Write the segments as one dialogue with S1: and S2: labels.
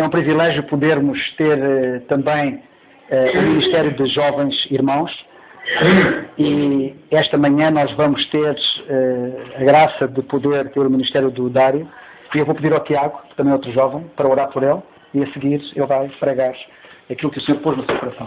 S1: É um privilégio podermos ter também o Ministério de Jovens Irmãos, e esta manhã nós vamos ter a graça de poder ter o Ministério do Dário, e eu vou pedir ao Tiago, que também é outro jovem, para orar por ele, e a seguir ele vai pregar aquilo que o Senhor pôs no seu coração.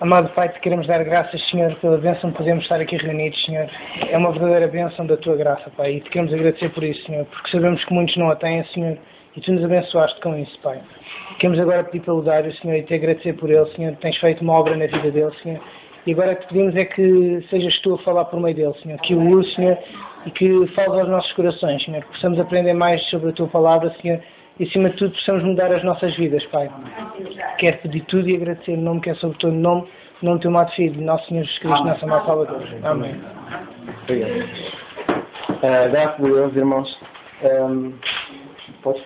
S2: Amado Pai, te queremos dar graças, Senhor, pela bênção de podermos estar aqui reunidos, Senhor. É uma verdadeira bênção da Tua graça, Pai, e te queremos agradecer por isso, Senhor, porque sabemos que muitos não a têm, Senhor, e Tu nos abençoaste com isso, Pai. Queremos agora pedir pelo Dário, Senhor, e te agradecer por ele, Senhor, tens feito uma obra na vida dele, Senhor, e agora o que te pedimos é que sejas Tu a falar por meio dele, Senhor, que o use, Senhor, e que fales aos nossos corações, Senhor, que possamos aprender mais sobre a Tua palavra, Senhor, e acima de tudo possamos mudar as nossas vidas, Pai. Quero pedir tudo e agradecer no nome que é sobre todo nome, no nome do Teu amado Filho, nosso Senhor Jesus Cristo, nosso amado Salvador. Amém.
S3: Obrigado. Graças a Deus, irmãos. Pode?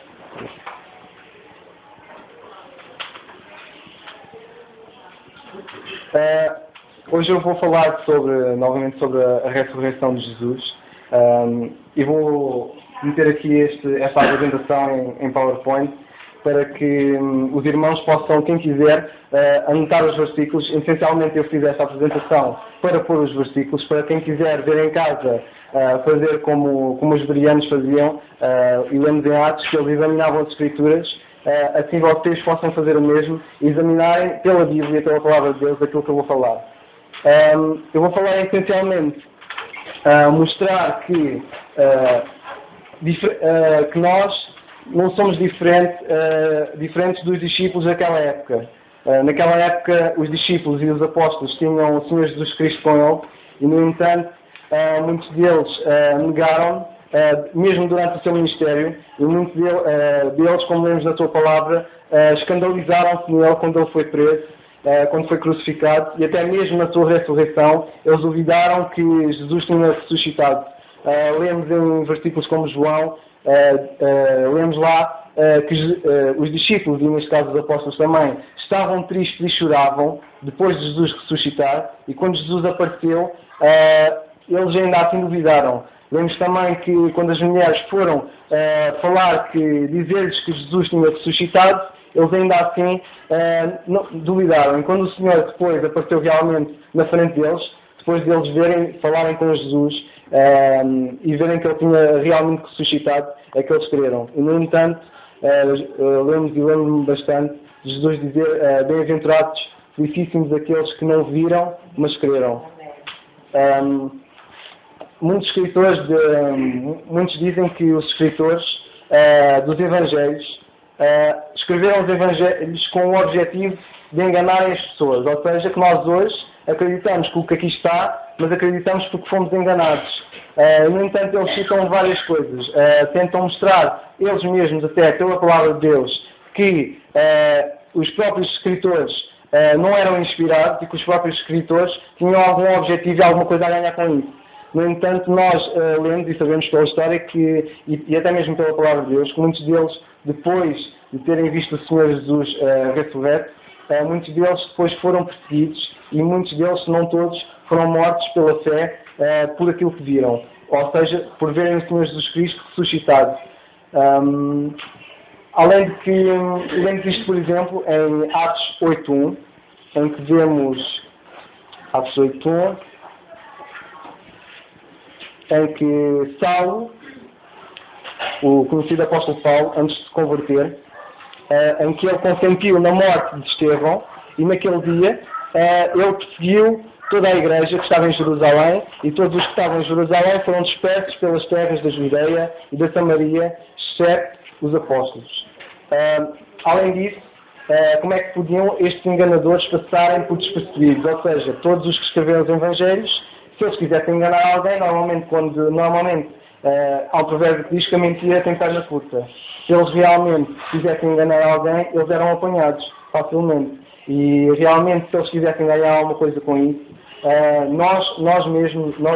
S3: Hoje eu vou falar novamente sobre a ressurreição de Jesus, e vou meter aqui esta apresentação em PowerPoint para que os irmãos possam, quem quiser, anotar os versículos. Essencialmente eu fiz esta apresentação para pôr os versículos, para quem quiser ver em casa, fazer como os bereanos faziam, e lemos em Atos que eles examinavam as Escrituras, assim vocês possam fazer o mesmo, examinarem pela Bíblia, pela Palavra de Deus, aquilo que eu vou falar. Eu vou falar essencialmente, mostrar que nós não somos diferentes dos discípulos daquela época. Naquela época, os discípulos e os apóstolos tinham o Senhor Jesus Cristo com ele, e, no entanto, muitos deles negaram, mesmo durante o seu ministério, e muitos deles, como lemos na tua palavra, escandalizaram-se nele quando ele foi preso, quando foi crucificado, e até mesmo na sua ressurreição, eles duvidaram que Jesus tinha ressuscitado. Lemos em versículos como João, lemos lá que os discípulos, e neste caso os apóstolos também, estavam tristes e choravam depois de Jesus ressuscitar, e quando Jesus apareceu, eles ainda assim duvidaram. Lemos também que quando as mulheres foram dizer-lhes que Jesus tinha ressuscitado, eles ainda assim duvidaram. E quando o Senhor depois apareceu realmente na frente deles, depois deles falarem com Jesus e verem que ele tinha realmente ressuscitado, é que eles creram. E, no entanto, lembro-me bastante de Jesus dizer: bem-aventurados, felicíssimos aqueles que não viram, mas creram. Muitos dizem que os escritores dos Evangelhos escreveram os Evangelhos com o objetivo de enganarem as pessoas, ou seja, que nós hoje acreditamos que o que aqui está, mas acreditamos porque fomos enganados. No entanto, eles citam várias coisas, tentam mostrar eles mesmos, até pela palavra de Deus, que os próprios escritores não eram inspirados e que os próprios escritores tinham algum objetivo e alguma coisa a ganhar com isso. No entanto, nós lemos e sabemos pela história e até mesmo pela palavra de Deus, que muitos deles, depois de terem visto o Senhor Jesus ressurreto, muitos deles depois foram perseguidos, e muitos deles, se não todos, foram mortos pela fé por aquilo que viram, ou seja, por verem o Senhor Jesus Cristo ressuscitado. Além de que, lemos isto, por exemplo, em Atos 8.1, em que vemos Atos 8.1, em que Saulo, o conhecido apóstolo Paulo, antes de se converter, em que ele consentiu na morte de Estevão, e naquele dia ele perseguiu toda a igreja que estava em Jerusalém, e todos os que estavam em Jerusalém foram dispersos pelas terras da Judeia e da Samaria, exceto os apóstolos. Além disso, como é que podiam estes enganadores passarem por despercebidos? Ou seja, todos os que escreveram os Evangelhos, se eles quisessem enganar alguém, normalmente há um provérbio que diz que a mentira tem perna curta. Se eles realmente quisessem enganar alguém, eles eram apanhados facilmente. E realmente, se eles quisessem ganhar alguma coisa com isso, nós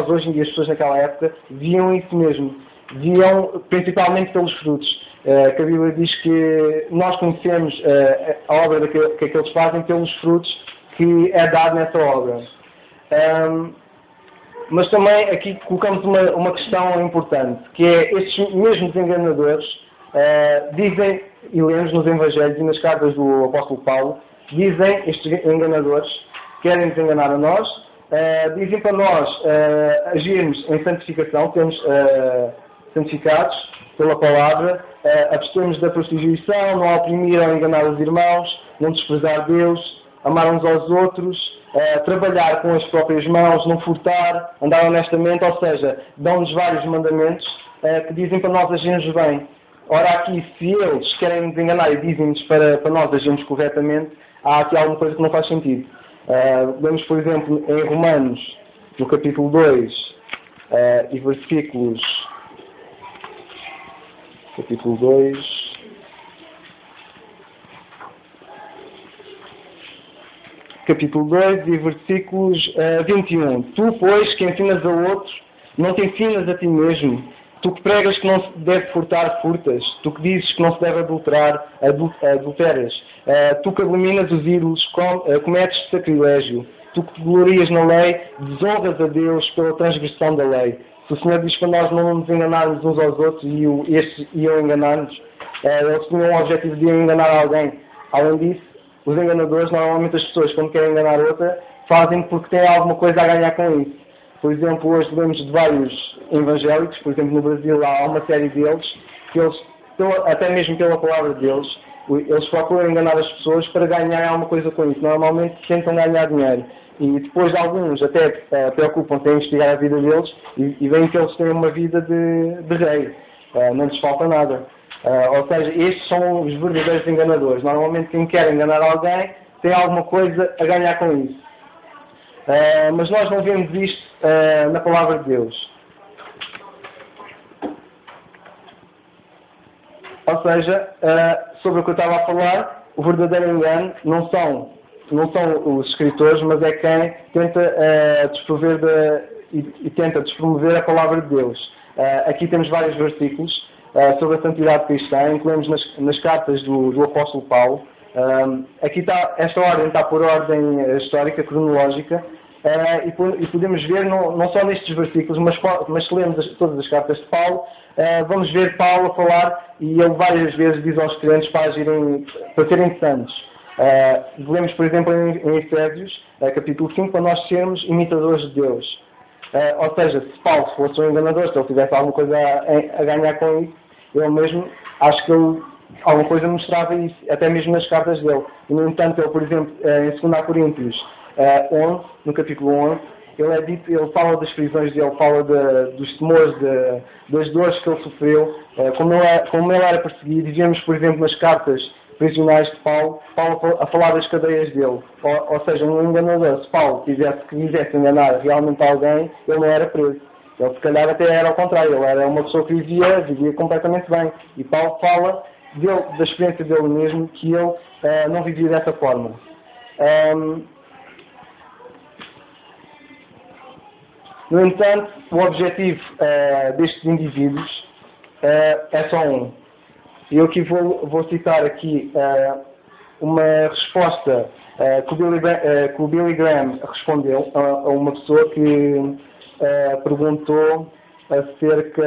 S3: hoje em dia, as pessoas naquela época, viam isso mesmo. Viam principalmente pelos frutos. Que a Bíblia diz que nós conhecemos a obra que eles fazem pelos frutos que é dado nessa obra. Mas também aqui colocamos uma questão importante, que é estes mesmos enganadores, dizem, e lemos nos Evangelhos e nas cartas do apóstolo Paulo, dizem estes enganadores, querem nos enganar a nós, dizem para nós agirmos em santificação, sermos santificados pela palavra, abstermos da prostituição, não oprimir ou enganar os irmãos, não desprezar Deus, amar uns aos outros, trabalhar com as próprias mãos, não furtar, andar honestamente, ou seja, dão-nos vários mandamentos que dizem para nós agirmos bem. Ora, aqui, se eles querem nos enganar e dizem-nos para nós agirmos corretamente, há aqui alguma coisa que não faz sentido. Vemos, por exemplo, em Romanos, no capítulo 2, e versículos... Capítulo 2... Capítulo 2 e versículos 21. Tu, pois, que ensinas a outros, não te ensinas a ti mesmo. Tu que pregas que não se deve furtar, furtas. Tu que dizes que não se deve adulterar, adulteras. Tu que abominas os ídolos, cometes sacrilégio. Tu que te glorias na lei, desonras a Deus pela transgressão da lei. Se o Senhor diz para nós não nos enganarmos uns aos outros e estes iam enganar-nos, eles tinham o objetivo de enganar alguém. Além disso, os enganadores, normalmente as pessoas, quando querem enganar outra, fazem porque têm alguma coisa a ganhar com isso. Por exemplo, hoje lemos de vários evangélicos, por exemplo, no Brasil há uma série deles, que eles, até mesmo pela palavra deles, eles procuram enganar as pessoas para ganhar alguma coisa com isso. Normalmente tentam ganhar dinheiro. E depois alguns até preocupam-se em investigar a vida deles e veem que eles têm uma vida de rei. Não lhes falta nada. Ou seja, estes são os verdadeiros enganadores. Normalmente quem quer enganar alguém tem alguma coisa a ganhar com isso. Mas nós não vemos isto na palavra de Deus. Ou seja, sobre o que eu estava a falar, o verdadeiro engano não são os escritores, mas é quem tenta tenta despromover a palavra de Deus. Aqui temos vários versículos sobre a santidade cristã, incluímos nas cartas do apóstolo Paulo. Aqui está, esta ordem está por ordem histórica, cronológica, e podemos ver, não só nestes versículos, mas se lemos todas as cartas de Paulo, vamos ver Paulo a falar, e ele várias vezes diz aos crentes para serem santos. Lemos, por exemplo, em Efésios, capítulo 5, para nós sermos imitadores de Deus. Ou seja, se Paulo fosse um enganador, se ele tivesse alguma coisa a ganhar com isso, ele mesmo, acho que ele alguma coisa mostrava isso, até mesmo nas cartas dele. E, no entanto, ele, por exemplo, em 2 Coríntios 11, no capítulo 11, ele fala das prisões dele, fala dos temores, das dores que ele sofreu, como ele era perseguido, e vemos, por exemplo, nas cartas prisionais de Paulo a falar das cadeias dele. Ou seja, um enganador, se Paulo quisesse enganar realmente alguém, ele não era preso. Ele, se calhar, até era ao contrário. Ele era uma pessoa que vivia completamente bem. E Paulo fala da experiência dele mesmo, que ele não vivia dessa forma. No entanto, o objetivo destes indivíduos é só um. E eu aqui vou citar aqui uma resposta que o Billy Graham respondeu a uma pessoa que perguntou acerca,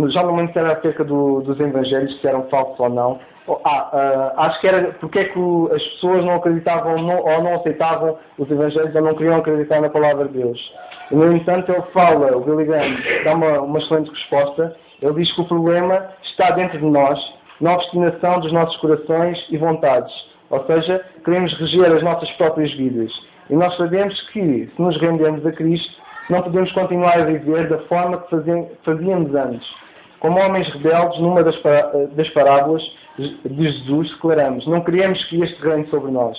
S3: já não me lembro se era acerca dos evangelhos, se eram falsos ou não. Acho que era porque é que as pessoas não acreditavam ou não aceitavam os evangelhos ou não queriam acreditar na palavra de Deus. E, no entanto, o Billy Graham dá uma excelente resposta. Ele diz que o problema está dentro de nós, na obstinação dos nossos corações e vontades. Ou seja, queremos reger as nossas próprias vidas. E nós sabemos que, se nos rendemos a Cristo, não podemos continuar a viver da forma que fazíamos antes. Como homens rebeldes, numa das parábolas de Jesus, declaramos: não queremos que este reine sobre nós.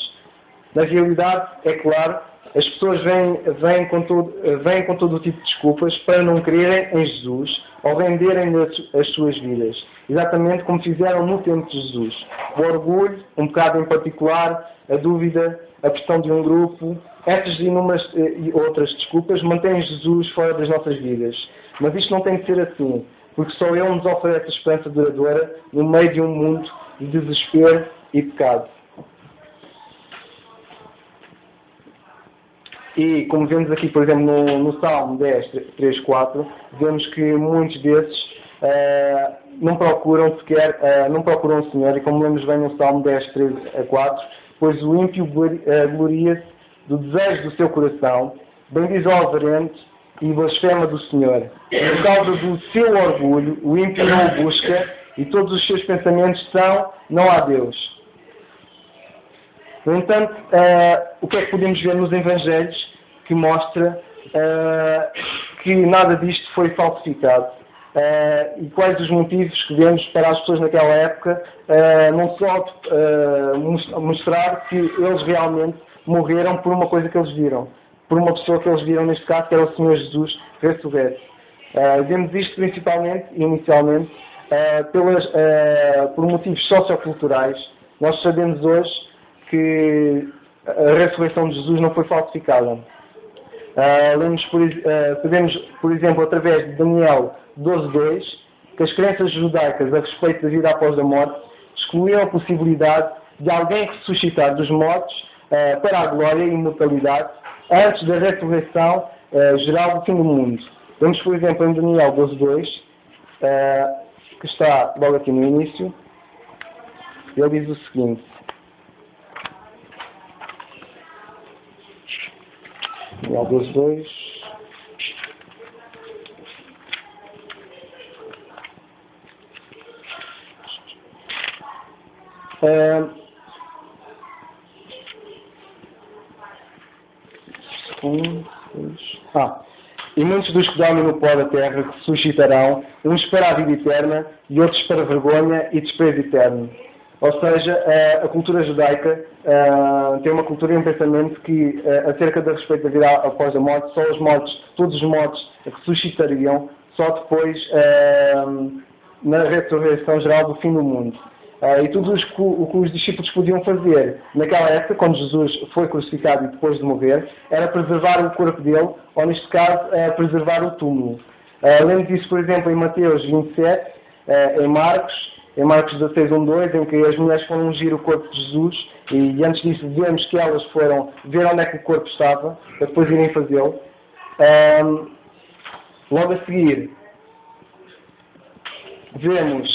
S3: Na realidade, é claro, as pessoas vêm com todo o tipo de desculpas para não crerem em Jesus ou venderem as suas vidas. Exatamente como fizeram no tempo de Jesus. O orgulho, um pecado em particular, a dúvida, a pressão de um grupo, essas inúmeras e outras desculpas mantêm Jesus fora das nossas vidas. Mas isto não tem de ser assim, porque só Ele nos oferece a esperança duradoura no meio de um mundo de desespero e pecado. E, como vemos aqui, por exemplo, no Salmo 10, 3, 4, vemos que muitos desses não procuram sequer, não procuram o Senhor, e como lemos bem no Salmo 10, 3 a 4, pois o ímpio gloria-se do desejo do seu coração, bendiz o alvarente e blasfema do Senhor. Por causa do seu orgulho, o ímpio não o busca, e todos os seus pensamentos são, não há Deus. No entanto, o que é que podemos ver nos Evangelhos que mostra que nada disto foi falsificado? E quais os motivos que vemos para as pessoas naquela época não só mostrar que eles realmente morreram por uma coisa que eles viram, por uma pessoa que eles viram, neste caso, que era o Senhor Jesus ressurreto. Vemos isto principalmente, inicialmente, por motivos socioculturais. Nós sabemos hoje que a ressurreição de Jesus não foi falsificada. Sabemos, por exemplo, através de Daniel 12:2, que as crenças judaicas a respeito da vida após a morte excluíam a possibilidade de alguém ressuscitar dos mortos para a glória e imortalidade antes da ressurreição geral do fim do mundo. Vemos, por exemplo, em Daniel 12:2, que está logo aqui no início, ele diz o seguinte: Daniel 12:2. E muitos dos que dormem no pó da terra ressuscitarão, uns para a vida eterna e outros para a vergonha e desprezo eterno. Ou seja, a cultura judaica tem uma cultura e um pensamento que, acerca do respeito da vida após a morte, só os mortos, todos os mortos ressuscitariam só depois na ressurreição geral do fim do mundo. E tudo o que os discípulos podiam fazer naquela época, quando Jesus foi crucificado e depois de morrer, era preservar o corpo dele, ou neste caso, preservar o túmulo. Lemos disso, por exemplo, em Mateus 27, em Marcos 16, 1, 2, em que as mulheres foram ungir o corpo de Jesus, e antes disso vemos que elas foram ver onde é que o corpo estava, para depois irem fazê-lo. Logo a seguir, vemos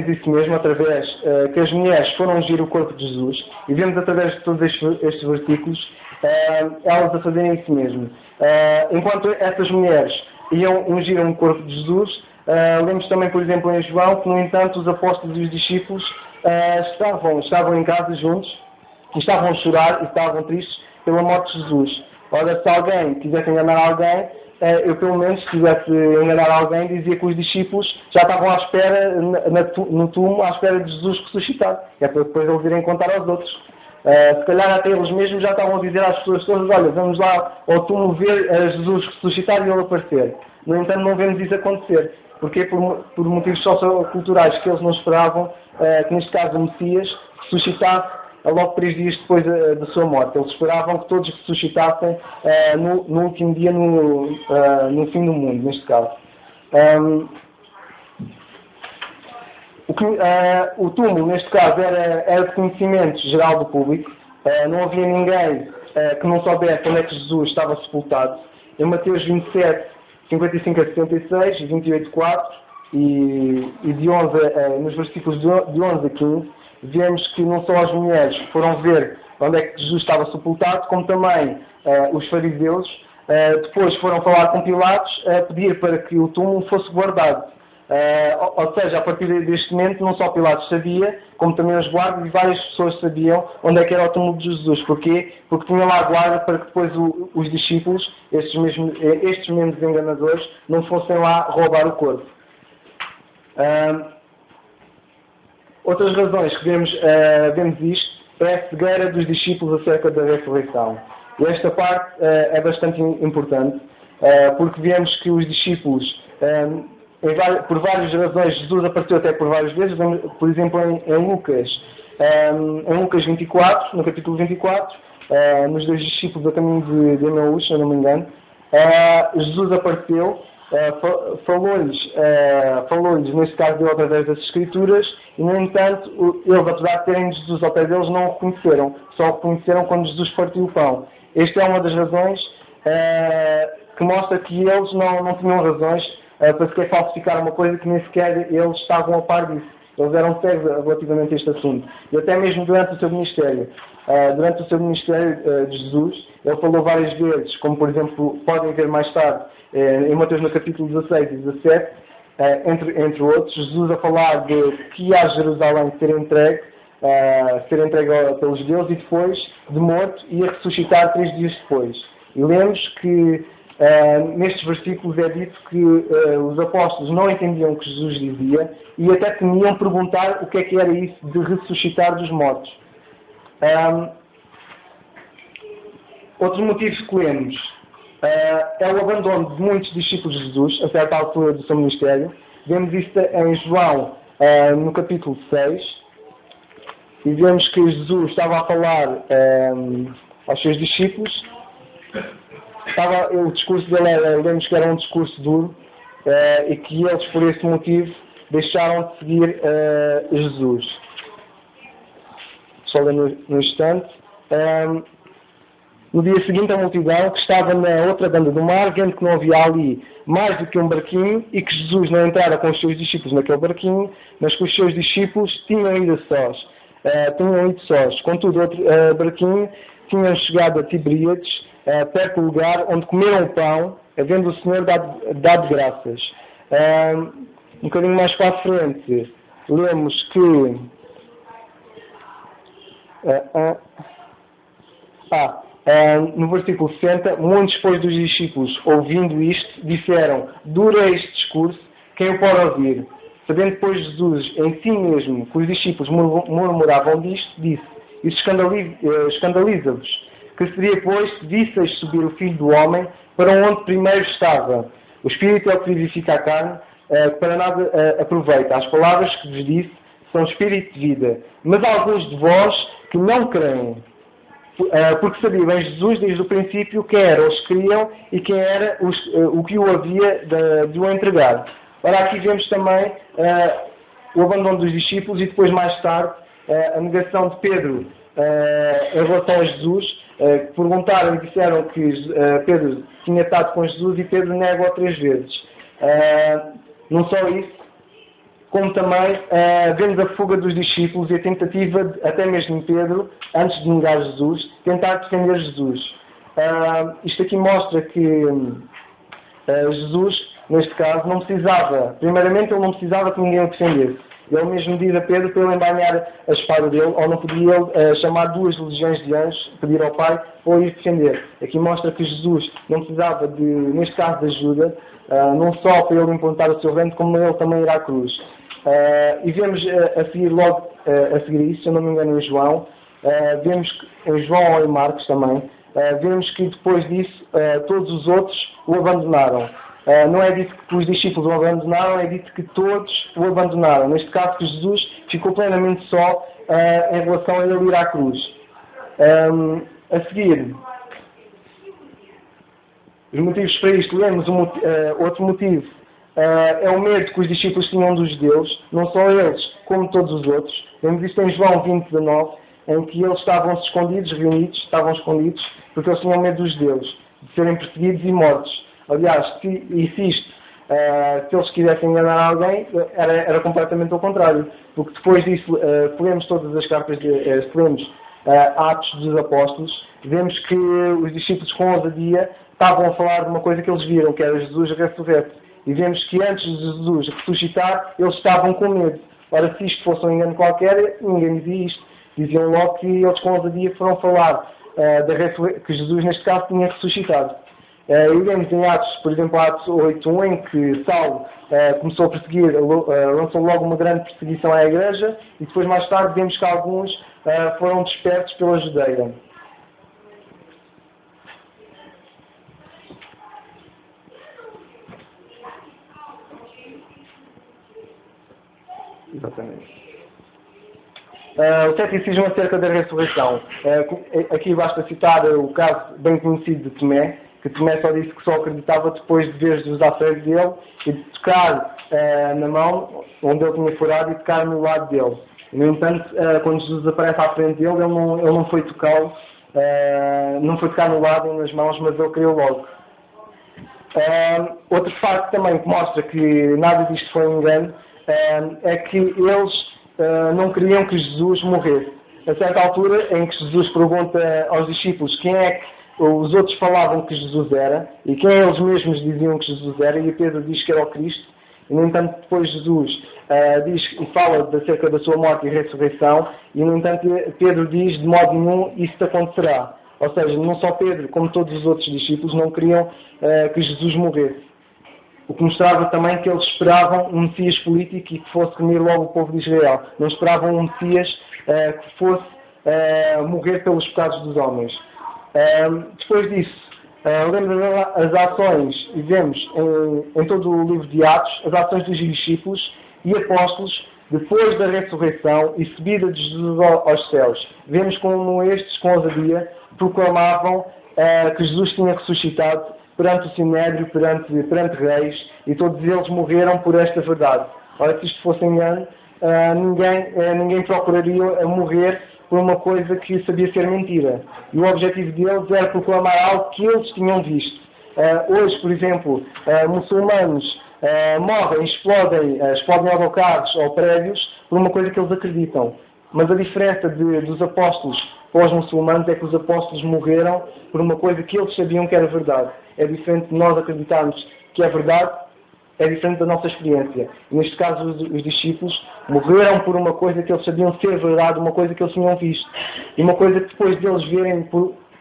S3: isso mesmo através que as mulheres foram ungir o corpo de Jesus, e vemos através de todos estes versículos elas a fazerem isso mesmo. Enquanto essas mulheres iam ungir o corpo de Jesus, lemos também, por exemplo, em João, que, no entanto, os apóstolos e os discípulos estavam em casa juntos, e estavam a chorar e estavam tristes pela morte de Jesus. Ora, se alguém quisesse enganar alguém, eu, pelo menos, se quisesse enganar alguém, dizia que os discípulos já estavam à espera, no túmulo, à espera de Jesus ressuscitar. É para depois eles irem contar aos outros. Se calhar até eles mesmos já estavam a dizer às pessoas todas: olha, vamos lá ao túmulo ver Jesus ressuscitar e ele aparecer. No entanto, não vemos isso acontecer. Porque por motivos socioculturais que eles não esperavam, que neste caso o Messias ressuscitasse logo 3 dias depois da sua morte. Eles esperavam que todos ressuscitassem no último dia, no fim do mundo, neste caso. O túmulo, neste caso, era de conhecimento geral do público. Não havia ninguém que não soubesse onde é que Jesus estava sepultado. Em Mateus 27, 55 a 76, 28, 4 e de 11, nos versículos de 11 a 15, vemos que não só as mulheres foram ver onde é que Jesus estava sepultado, como também os fariseus depois foram falar com Pilatos a pedir para que o túmulo fosse guardado. Ou seja, a partir deste momento, não só Pilatos sabia, como também os guardas e várias pessoas sabiam onde é que era o túmulo de Jesus. Porquê? Porque tinha lá a guarda para que depois os discípulos, estes mesmos enganadores, não fossem lá roubar o corpo. Outras razões que vemos isto é a cegueira dos discípulos acerca da ressurreição. E esta parte é bastante importante, porque vemos que os discípulos, por várias razões, Jesus apareceu até por várias vezes. Por exemplo, em Lucas 24, no capítulo 24, nos 2 discípulos a caminho de Emaús, se eu não me engano, Jesus apareceu, falou-lhes, neste caso, deu através das Escrituras, e, no entanto, eles, apesar de terem Jesus ao pé deles, não o reconheceram. Só o reconheceram quando Jesus partiu o pão. Esta é uma das razões que mostra que eles não tinham razões para sequer falsificar uma coisa que nem sequer eles estavam a par disso. Eles eram cegos relativamente a este assunto. E até mesmo durante o seu ministério. Durante o seu ministério de Jesus, ele falou várias vezes, como por exemplo, podem ver mais tarde, em Mateus no capítulo 16 e 17, entre outros, Jesus a falar de que ia a Jerusalém ser entregue pelos judeus e depois, de morto, ia ressuscitar 3 dias depois. E lemos que nestes versículos é dito que os apóstolos não entendiam o que Jesus dizia e até temiam perguntar o que era isso de ressuscitar dos mortos. Outros motivos que lemos é o abandono de muitos discípulos de Jesus a certa altura do seu ministério. Vemos isso em João no capítulo 6 e vemos que Jesus estava a falar aos seus discípulos. O discurso dele lemos que era um discurso duro e que eles, por esse motivo, deixaram de seguir Jesus. Só ler no instante. No dia seguinte, a multidão que estava na outra banda do mar, vendo que não havia ali mais do que um barquinho e que Jesus não entrara com os seus discípulos naquele barquinho, mas que os seus discípulos tinham ido sós. Contudo, outro barquinho tinham chegado a Tiberíades, perto do lugar onde comeram o pão, havendo o Senhor dado graças. Um bocadinho mais para a frente, lemos que no versículo 60, muitos depois dos discípulos, ouvindo isto, disseram: duro é este discurso, quem o pode ouvir? Sabendo depois Jesus em si mesmo que os discípulos murmuravam disto, disse: isso escandaliza-vos. Que seria, pois, se visseis subir o Filho do Homem para onde primeiro estava? O Espírito é o que vivifica a carne, que para nada aproveita. As palavras que vos disse são Espírito de vida. Mas há alguns de vós que não creem, porque sabiam bem Jesus desde o princípio quem era os que criam e quem era o que o havia de o entregar. Ora, aqui vemos também o abandono dos discípulos e depois, mais tarde, a negação de Pedro em relação a Jesus. Perguntaram e disseram que Pedro tinha estado com Jesus e Pedro nega-o 3 vezes. Não só isso, como também vemos a fuga dos discípulos e a tentativa, até mesmo de Pedro, antes de negar Jesus, tentar defender Jesus. Isto aqui mostra que Jesus, neste caso, não precisava, primeiramente ele não precisava que ninguém o defendesse. Ele mesmo diz a Pedro para ele embainhar a espada dele, ou não podia ele chamar 2 legiões de anjos, pedir ao Pai, ou ir defender. Aqui mostra que Jesus não precisava, neste caso, de ajuda, não só para ele implantar o seu reino, como ele também ir à cruz. E vemos a seguir logo a seguir isso, se eu não me engano, em João, vemos que, em João ou em Marcos também, vemos que depois disso todos os outros o abandonaram. Não é dito que os discípulos o abandonaram, é dito que todos o abandonaram. Neste caso, que Jesus ficou plenamente só em relação a ele ir à cruz. A seguir, os motivos para isto, lemos outro motivo. É o medo que os discípulos tinham dos judeus, não só eles, como todos os outros. Vemos isto em João 20:19, em que eles estavam escondidos, porque eles tinham medo dos judeus, de serem perseguidos e mortos. Aliás, se eles quisessem enganar alguém, era completamente ao contrário. Porque depois disso, se lemos todas as cartas, se lemos Atos dos Apóstolos, vemos que os discípulos com ousadia estavam a falar de uma coisa que eles viram, que era Jesus ressurreto. E vemos que antes de Jesus ressuscitar, eles estavam com medo. Ora, se isto fosse um engano qualquer, ninguém dizia isto. Diziam logo que eles com ousadia foram falar que Jesus, neste caso, tinha ressuscitado. E vemos em Atos, por exemplo, Atos 8:1, em que Saulo começou a perseguir, lançou logo uma grande perseguição à igreja, e depois, mais tarde, vemos que alguns foram dispersos pela Judeia. Exatamente. O ceticismo acerca da ressurreição. Aqui basta citar o caso bem conhecido de Tomé, que Tomé só disse que só acreditava depois de ver Jesus à frente dele e de tocar na mão onde ele tinha furado e tocar no lado dele. No entanto, quando Jesus aparece à frente dele, ele não foi tocá-lo, não foi tocar no lado nem nas mãos, mas ele creu logo. Outro facto também que mostra que nada disto foi engano é que eles não queriam que Jesus morresse. A certa altura, em que Jesus pergunta aos discípulos quem é que os outros falavam que Jesus era e quem eles mesmos diziam que Jesus era, e Pedro diz que era o Cristo, e no entanto depois Jesus diz e fala acerca da sua morte e ressurreição, e no entanto Pedro diz de modo nenhum isso te acontecerá. Ou seja, não só Pedro, como todos os outros discípulos, não queriam que Jesus morresse. O que mostrava também que eles esperavam um Messias político e que fosse reunir logo o povo de Israel. Não esperavam um Messias que fosse morrer pelos pecados dos homens. Depois disso, lembro as ações, e vemos em todo o livro de Atos, as ações dos discípulos e apóstolos depois da ressurreição e subida de Jesus aos céus. Vemos como estes, com ousadia, proclamavam que Jesus tinha ressuscitado perante o Sinédrio, perante reis, e todos eles morreram por esta verdade. Ora, se isto fosse engano, ninguém procuraria morrer por uma coisa que sabia ser mentira. E o objetivo deles era proclamar algo que eles tinham visto. Hoje, por exemplo, muçulmanos morrem, explodem autocarros ou prédios por uma coisa que eles acreditam. Mas a diferença dos apóstolos para os muçulmanos é que os apóstolos morreram por uma coisa que eles sabiam que era verdade. É diferente de nós acreditarmos que é verdade, é diferente da nossa experiência. E neste caso, os discípulos morreram por uma coisa que eles sabiam ser verdade, uma coisa que eles tinham visto. E uma coisa que depois deles verem,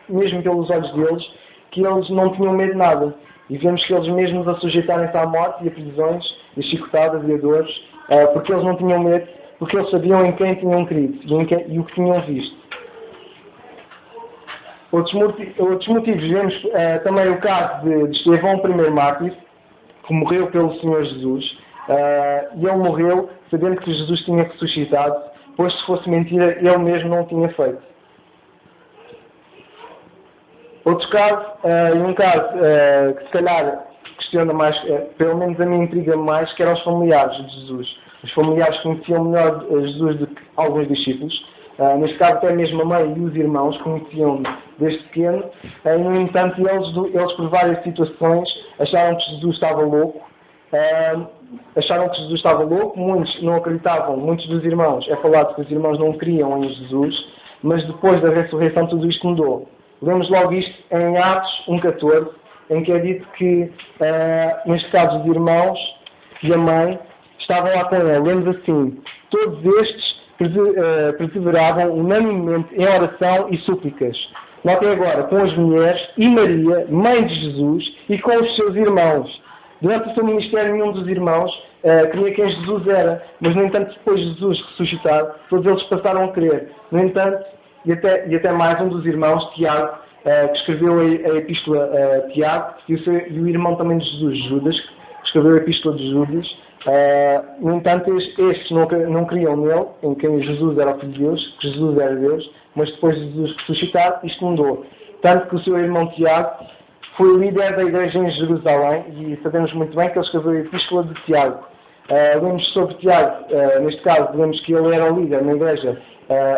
S3: mesmo pelos olhos deles, que eles não tinham medo de nada. E vemos que eles mesmos a sujeitarem-se à morte e a prisões, e chicotadas e a dores, porque eles não tinham medo, porque eles sabiam em quem tinham crido e o que tinham visto. Outros motivos, vemos também o caso de Estevão, o primeiro mártir, que morreu pelo Senhor Jesus, e ele morreu sabendo que Jesus tinha ressuscitado, pois se fosse mentira, ele mesmo não o tinha feito. Outro caso, e um caso que se calhar questiona mais, pelo menos a mim intriga mais, que eram os familiares de Jesus. Os familiares conheciam melhor Jesus do que alguns discípulos. Neste caso, até mesmo a mãe e os irmãos conheciam desde pequeno. No entanto, eles por várias situações acharam que Jesus estava louco. Muitos não acreditavam, muitos dos irmãos, é falado que os irmãos não criam em Jesus, mas depois da ressurreição tudo isto mudou. Vemos logo isto em Atos 1,14, em que é dito que, neste caso, os irmãos e a mãe estavam lá com ele. Lemos assim: todos estes perseveravam unanimemente em oração e súplicas. Notem agora, com as mulheres e Maria, mãe de Jesus, e com os seus irmãos. Durante o seu ministério, nenhum dos irmãos cria quem Jesus era, mas, no entanto, depois de Jesus ressuscitar, todos eles passaram a crer. No entanto, e até mais um dos irmãos, Tiago, que escreveu a epístola Tiago, e o irmão também de Jesus, Judas, que escreveu a epístola de Judas. No entanto, estes não criam nele, em quem Jesus era o Filho de Deus, que Jesus era Deus, mas depois de Jesus ressuscitar, isto mudou. Tanto que o seu irmão Tiago foi líder da igreja em Jerusalém, e sabemos muito bem que ele escreveu a epístola de Tiago. Lemos sobre Tiago, neste caso, vemos que ele era o líder na igreja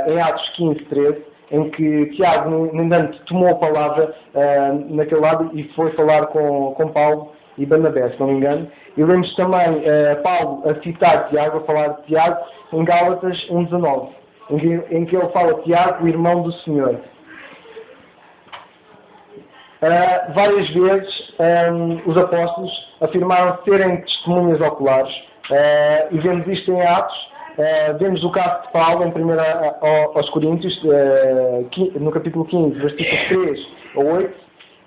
S3: em Atos 15, 13, em que Tiago, no entanto, tomou a palavra naquele lado e foi falar com Paulo e Barnabé, se não me engano. E lemos também Paulo a citar Tiago, a falar de Tiago, em Gálatas 1,19, em que ele fala Tiago, o irmão do Senhor. Várias vezes os apóstolos afirmaram serem testemunhas oculares, e vemos isto em Atos. Vemos o caso de Paulo em 1 aos Coríntios, no capítulo 15, versículos 3 a 8.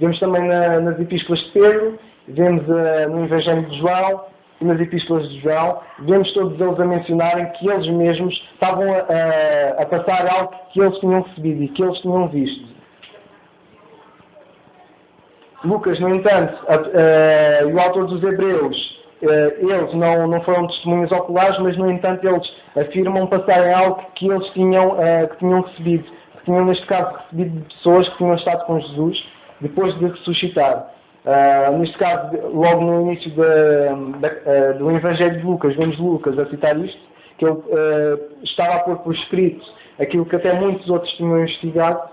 S3: Vemos também nas epístolas de Pedro, vemos no Evangelho de João e nas epístolas de João. Vemos todos eles a mencionarem que eles mesmos estavam a passar algo que eles tinham recebido e que eles tinham visto. Lucas, no entanto, e o autor dos Hebreus, eles não foram testemunhas oculares, mas, no entanto, eles afirmam passarem algo que eles tinham recebido, que tinham, neste caso, recebido de pessoas que tinham estado com Jesus depois de ressuscitar. Neste caso, logo no início do Evangelho de Lucas, vemos Lucas a citar isto, que ele estava a pôr por escrito aquilo que até muitos outros tinham investigado,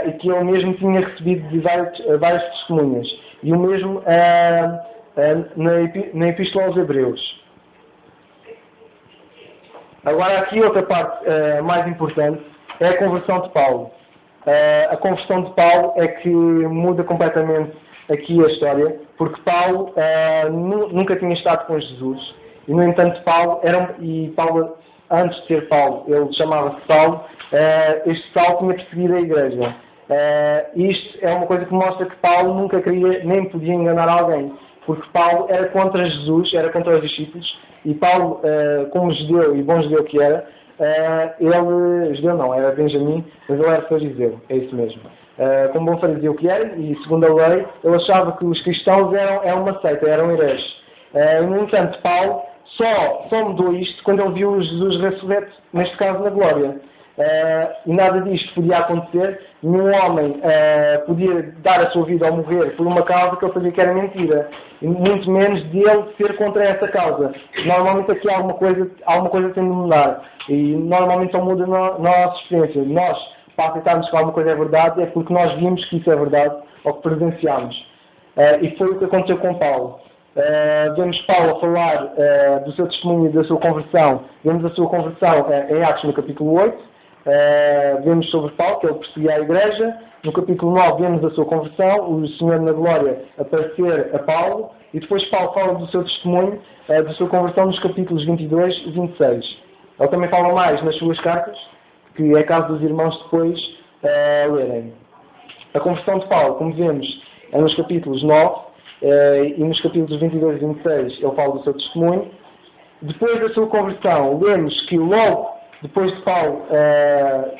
S3: e que ele mesmo tinha recebido de várias testemunhas. e o mesmo na Epístola aos Hebreus. Agora aqui outra parte mais importante é a conversão de Paulo. A conversão de Paulo é que muda completamente aqui a história, porque Paulo nunca tinha estado com Jesus, e no entanto Paulo, antes de ser Paulo, ele chamava-se Saulo, este Saulo tinha perseguido a igreja. Isto é uma coisa que mostra que Paulo nunca queria, nem podia enganar alguém, porque Paulo era contra Jesus, era contra os discípulos, e Paulo, como judeu e bom judeu que era, judeu não, era Benjamim, mas ele era fariseu, é isso mesmo. Como bom fariseu que era, e segundo a lei, ele achava que os cristãos eram uma seita, eram hereges. No entanto, Paulo só mudou isto quando ele viu Jesus ressurreto, neste caso na glória. E nada disto podia acontecer, nenhum homem podia dar a sua vida ou morrer por uma causa que ele sabia que era mentira, e muito menos dele ser contra essa causa. Normalmente aqui alguma coisa tem de mudar, e normalmente só muda na nossa experiência. Nós, para aceitarmos que alguma coisa é verdade, é porque nós vimos que isso é verdade, ou que presenciámos. E foi o que aconteceu com Paulo. Vemos Paulo a falar do seu testemunho e da sua conversão. Vemos a sua conversão em Atos no capítulo 8. Vemos sobre Paulo, que ele perseguia a igreja. No capítulo 9 vemos a sua conversão, o Senhor na glória aparecer a Paulo, e depois Paulo fala do seu testemunho, da sua conversão nos capítulos 22 e 26. Ele também fala mais nas suas cartas, que é caso dos irmãos depois lerem. A conversão de Paulo, como vemos, é nos capítulos 9 e nos capítulos 22 e 26 ele fala do seu testemunho. Depois da sua conversão, lemos que logo depois de Paulo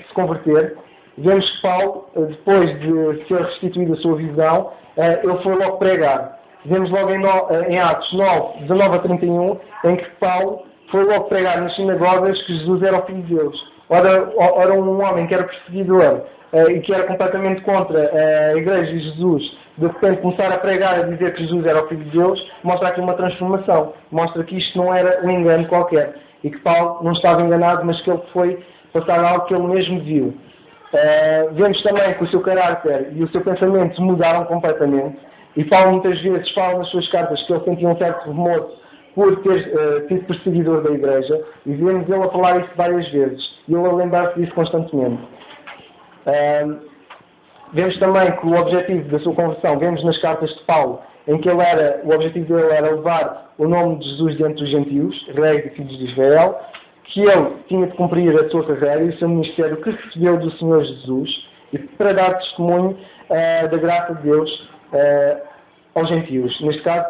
S3: se converter, vemos que Paulo, depois de ser restituído a sua visão, ele foi logo pregar. Vemos logo em Atos 9, 19 a 31, em que Paulo foi logo pregar nas sinagogas que Jesus era o Filho de Deus. Ora um homem que era perseguidor e que era completamente contra a Igreja de Jesus, de repente começar a pregar a dizer que Jesus era o Filho de Deus, mostra aqui uma transformação. Mostra que isto não era um engano qualquer. E que Paulo não estava enganado, mas que ele foi passar algo que ele mesmo viu. Vemos também que o seu caráter e o seu pensamento mudaram completamente. E Paulo muitas vezes fala nas suas cartas que ele sentia um certo remorso por ter sido perseguidor da Igreja. E vemos ele a falar isso várias vezes. E ele a lembrar-se disso constantemente. Vemos também que o objetivo da sua conversão, vemos nas cartas de Paulo, em que o objetivo dele era levar o nome de Jesus diante dos gentios, rei de filhos de Israel, que ele tinha de cumprir a sua carreira e o seu ministério que recebeu do Senhor Jesus, e para dar testemunho da graça de Deus aos gentios, neste caso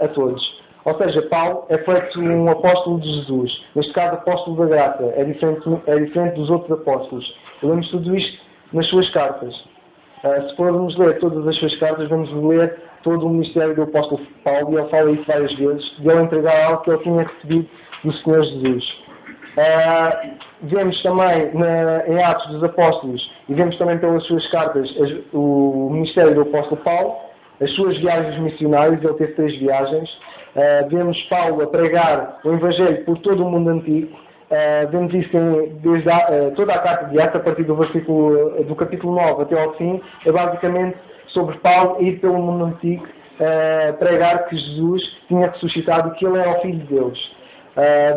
S3: a todos. Ou seja, Paulo é feito um apóstolo de Jesus, neste caso apóstolo da graça, é diferente dos outros apóstolos. Lemos tudo isto nas suas cartas. Se formos ler todas as suas cartas, vamos ler todo o ministério do apóstolo Paulo, e ele fala isso várias vezes, de ele entregar algo que ele tinha recebido do Senhor Jesus. Vemos também em Atos dos Apóstolos, e vemos também pelas suas cartas, o ministério do apóstolo Paulo, as suas viagens missionárias. Ele teve 3 viagens. Vemos Paulo a pregar o Evangelho por todo o mundo antigo. Vemos isso desde toda a carta de Atos, a partir do capítulo 9 até ao fim, é basicamente sobre Paulo ir pelo mundo antigo, pregar que Jesus tinha ressuscitado e que ele era o Filho de Deus.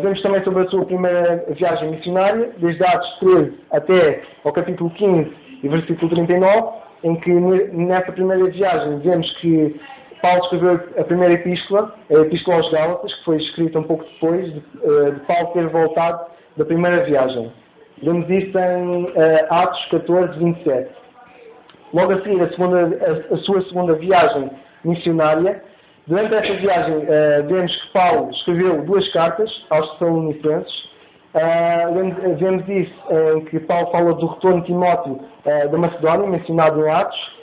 S3: Vemos também sobre a sua primeira viagem missionária, desde Atos 13 até ao capítulo 15 e versículo 39, em que nessa primeira viagem vemos que Paulo escreveu a primeira epístola, a Epístola aos Gálatas, que foi escrita um pouco depois de Paulo ter voltado da primeira viagem. Vemos isso em Atos 14, 27. Logo a seguir, a sua segunda viagem missionária. Durante essa viagem, vemos que Paulo escreveu 2 cartas aos Tessalonicenses. Vemos isso em que Paulo fala do retorno de Timóteo da Macedónia, mencionado em Atos,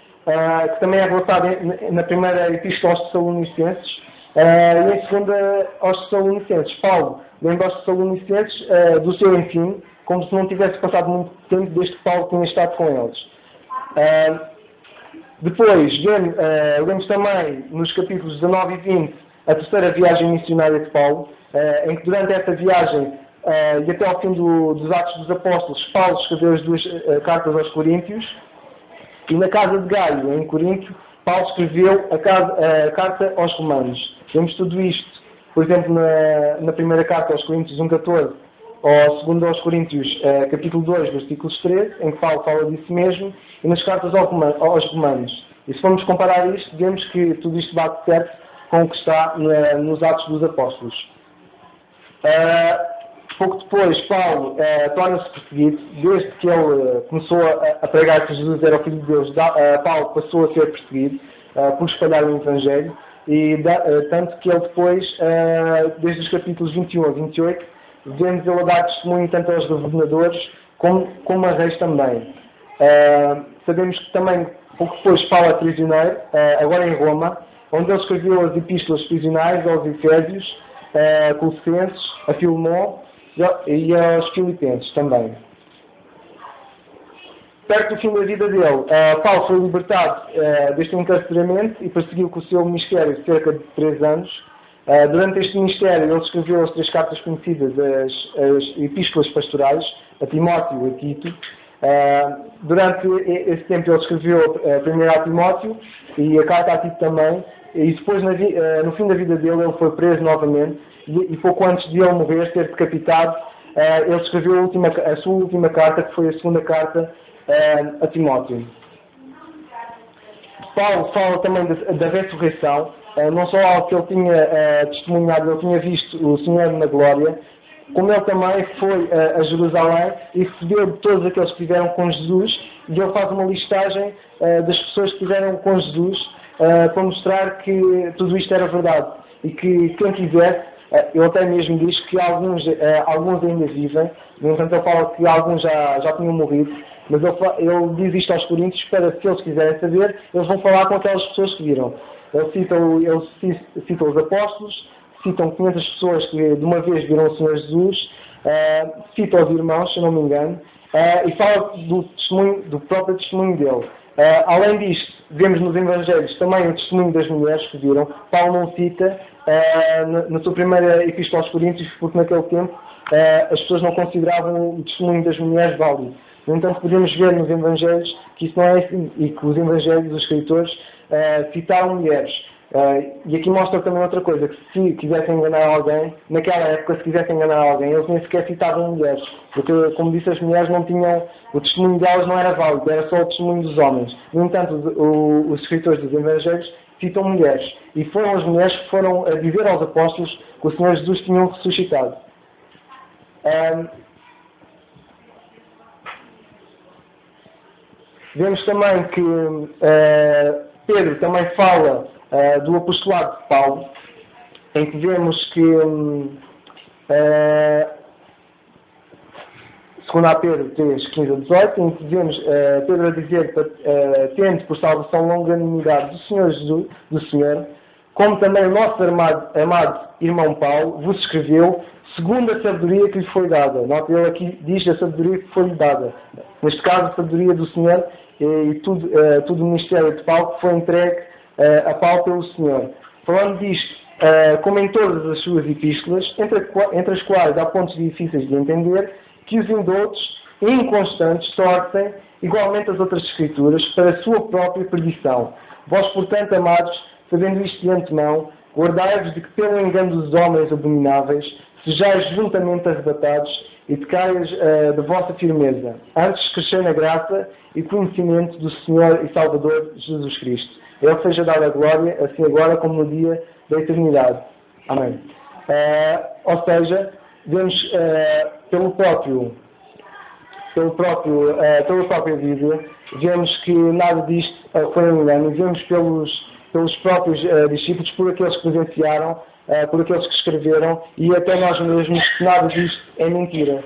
S3: que também é relatado na primeira epístola aos Tessalonicenses, e em segunda aos Tessalonicenses. Paulo lembra aos Tessalonicenses do seu ensino, como se não tivesse passado muito tempo desde que Paulo tinha estado com eles. Depois, vemos também nos capítulos 19 e 20 a terceira viagem missionária de Paulo, em que durante essa viagem e até ao fim dos Atos dos Apóstolos, Paulo escreveu as 2 cartas aos Coríntios. E na casa de Gaio, em Corinto, Paulo escreveu a carta aos Romanos. Vemos tudo isto, por exemplo, na primeira carta aos Coríntios 1,14, ou segundo aos Coríntios, capítulo 2, versículos 13, em que Paulo fala disso mesmo, e nas cartas aos Romanos. E se formos comparar isto, vemos que tudo isto bate certo com o que está nos Atos dos Apóstolos. Pouco depois, Paulo torna-se perseguido. Desde que ele começou a pregar que Jesus era o Filho de Deus, Paulo passou a ser perseguido por espalhar o Evangelho, e tanto que ele depois, desde os capítulos 21 a 28, vemos ele a dar testemunho tanto aos governadores como a reis também. Sabemos que também, pouco depois, Paulo é prisioneiro, agora em Roma, onde ele escreveu as epístolas prisionais aos Efésios, a Colossenses, a Filemão e aos Filipenses também. Perto do fim da vida dele, Paulo foi libertado deste encarceramento e prosseguiu com o seu ministério cerca de 3 anos. Durante este ministério, ele escreveu as 3 cartas conhecidas, as epístolas pastorais, a Timóteo e a Tito. Durante esse tempo, ele escreveu a primeira a Timóteo e a carta a Tito também. E depois, no fim da vida dele, ele foi preso novamente. E pouco antes de ele morrer, ser decapitado, ele escreveu a sua última carta, que foi a segunda carta a Timóteo. Paulo fala também da ressurreição, não só algo que ele tinha testemunhado, ele tinha visto o Senhor na glória, como ele também foi a Jerusalém e recebeu de todos aqueles que estiveram com Jesus, e ele faz uma listagem das pessoas que estiveram com Jesus para mostrar que tudo isto era verdade e que quem quisesse, ele até mesmo diz que alguns ainda vivem, no entanto ele fala que alguns já tinham morrido, mas ele diz isto aos Coríntios para, se eles quiserem saber, eles vão falar com aquelas pessoas que viram. Ele cita os apóstolos, citam 500 pessoas que de uma vez viram o Senhor Jesus, cita os irmãos, se eu não me engano, e fala do próprio testemunho dele. Além disto, vemos nos Evangelhos também o testemunho das mulheres que viram. Paulo não cita na sua primeira epístola aos Coríntios, porque naquele tempo as pessoas não consideravam o testemunho das mulheres válido. No entanto, podemos ver nos Evangelhos que isso não é assim, e que os Evangelhos, os escritores, citaram mulheres. E aqui mostra também outra coisa, que se quisessem enganar alguém, naquela época, se quisessem enganar alguém, eles nem sequer citavam mulheres, porque, como disse, as mulheres não tinham, o testemunho delas não era válido, era só o testemunho dos homens. No entanto, os escritores dos Evangelhos citam mulheres, e foram as mulheres que foram a dizer aos apóstolos que o Senhor Jesus tinha ressuscitado. Vemos também que Pedro também fala do apostolado de Paulo, em que vemos que, segundo a Pedro 3, 15 a 18, em que vemos Pedro a dizer, tendo por salvação longanimidade do Senhor Jesus, do Senhor, como também o nosso amado irmão Paulo vos escreveu, segundo a sabedoria que lhe foi dada. Note, ele aqui diz a sabedoria que foi-lhe dada. Neste caso, a sabedoria do Senhor e tudo o ministério de Paulo que foi entregue a Paulo pelo Senhor. Falando disto, como em todas as suas epístolas, entre as quais há pontos difíceis de entender, que os indoutos e inconstantes torcem igualmente as outras Escrituras para a sua própria perdição. Vós, portanto, amados, sabendo isto de antemão, guardai-vos de que pelo engano dos homens abomináveis sejais juntamente arrebatados e decaias da vossa firmeza, antes crescer na graça e conhecimento do Senhor e Salvador Jesus Cristo. Ele seja dado a glória, assim agora como no dia da eternidade. Amém. Ou seja, vemos pela própria Bíblia, vemos que nada disto foi um engano. Vemos pelos próprios discípulos, por aqueles que presenciaram, por aqueles que escreveram, e até nós mesmos, que nada disto é mentira.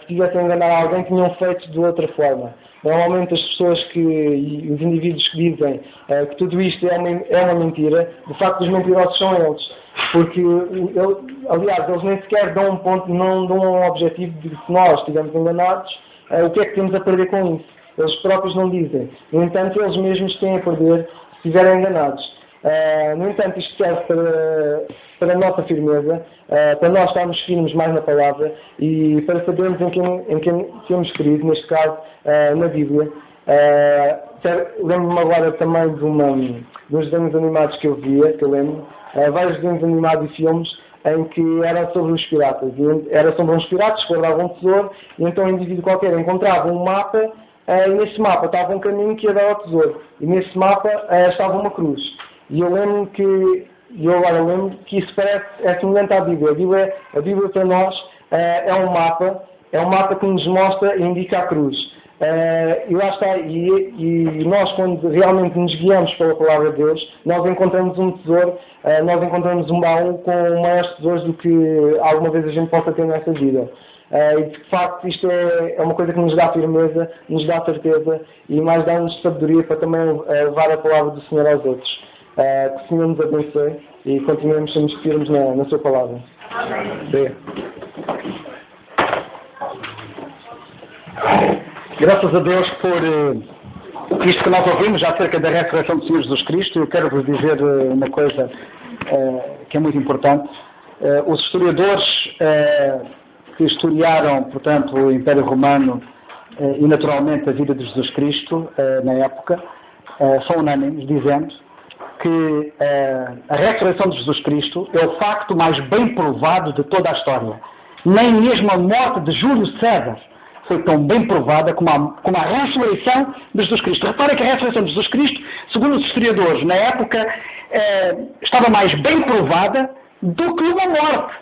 S3: Se quisessem enganar alguém, tinham feito de outra forma. Normalmente as pessoas e os indivíduos que dizem que tudo isto é uma mentira, de facto os mentirosos são eles. Porque, aliás, eles nem sequer dão um ponto, não dão um objetivo de que se nós estivermos enganados, o que é que temos a perder com isso? Eles próprios não dizem. No entanto, eles mesmos têm a perder se estiverem enganados. No entanto, isto serve para a nossa firmeza, para nós estarmos firmes mais na palavra e para sabermos em quem temos crido, neste caso, na Bíblia. lembro-me agora também dos desenhos animados que eu via, que eu lembro, vários desenhos animados e filmes em que era sobre os piratas. E era sobre uns piratas que guardavam um tesouro e então um indivíduo qualquer encontrava um mapa e nesse mapa estava um caminho que ia dar ao tesouro. E nesse mapa estava uma cruz. E eu lembro que isso é semelhante à Bíblia. A Bíblia para nós é um mapa que nos mostra e indica a cruz. E lá está, e nós quando realmente nos guiamos pela Palavra de Deus, nós encontramos um tesouro, nós encontramos um baú com maiores tesouros do que alguma vez a gente possa ter nessa vida. E de facto isto é uma coisa que nos dá firmeza, nos dá certeza e mais dá-nos sabedoria para também levar a Palavra do Senhor aos outros. Que o Senhor nos abençoe e continuemos a nos firmes na sua Palavra. Amém.
S1: Graças a Deus por isto que nós ouvimos acerca da ressurreição do Senhor Jesus Cristo. Eu quero vos dizer uma coisa que é muito importante. Os historiadores que historiaram, portanto, o Império Romano e naturalmente a vida de Jesus Cristo na época, são unânimes, dizendo que a ressurreição de Jesus Cristo é o facto mais bem provado de toda a história. Nem mesmo a morte de Júlio César foi tão bem provada como a ressurreição de Jesus Cristo. Reparem que a ressurreição de Jesus Cristo, segundo os historiadores, na época, estava mais bem provada do que uma morte.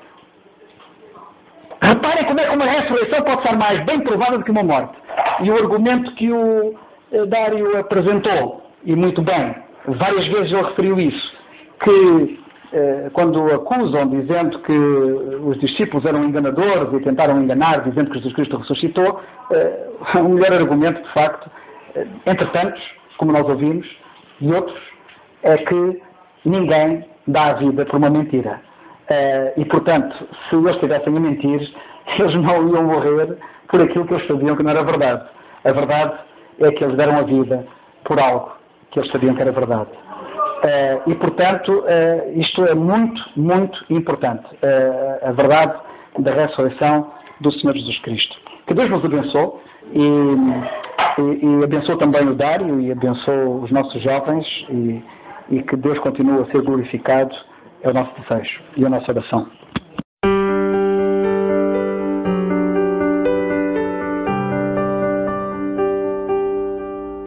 S1: Reparem como é que uma ressurreição pode ser mais bem provada do que uma morte. E o argumento que o Dário apresentou, e muito bem, várias vezes ele referiu isso, que quando o acusam, dizendo que os discípulos eram enganadores e tentaram enganar, dizendo que Jesus Cristo ressuscitou, o melhor argumento, de facto, entre tantos, como nós ouvimos, e outros, é que ninguém dá a vida por uma mentira. E, portanto, se eles estivessem a mentir, eles não iam morrer por aquilo que eles sabiam que não era verdade. A verdade é que eles deram a vida por algo que eles sabiam que era verdade. E, portanto, isto é muito, muito importante. A verdade da ressurreição do Senhor Jesus Cristo. Que Deus nos abençoe e abençoe também o Dário e abençoe os nossos jovens e que Deus continue a ser glorificado. É o nosso desejo e a nossa oração.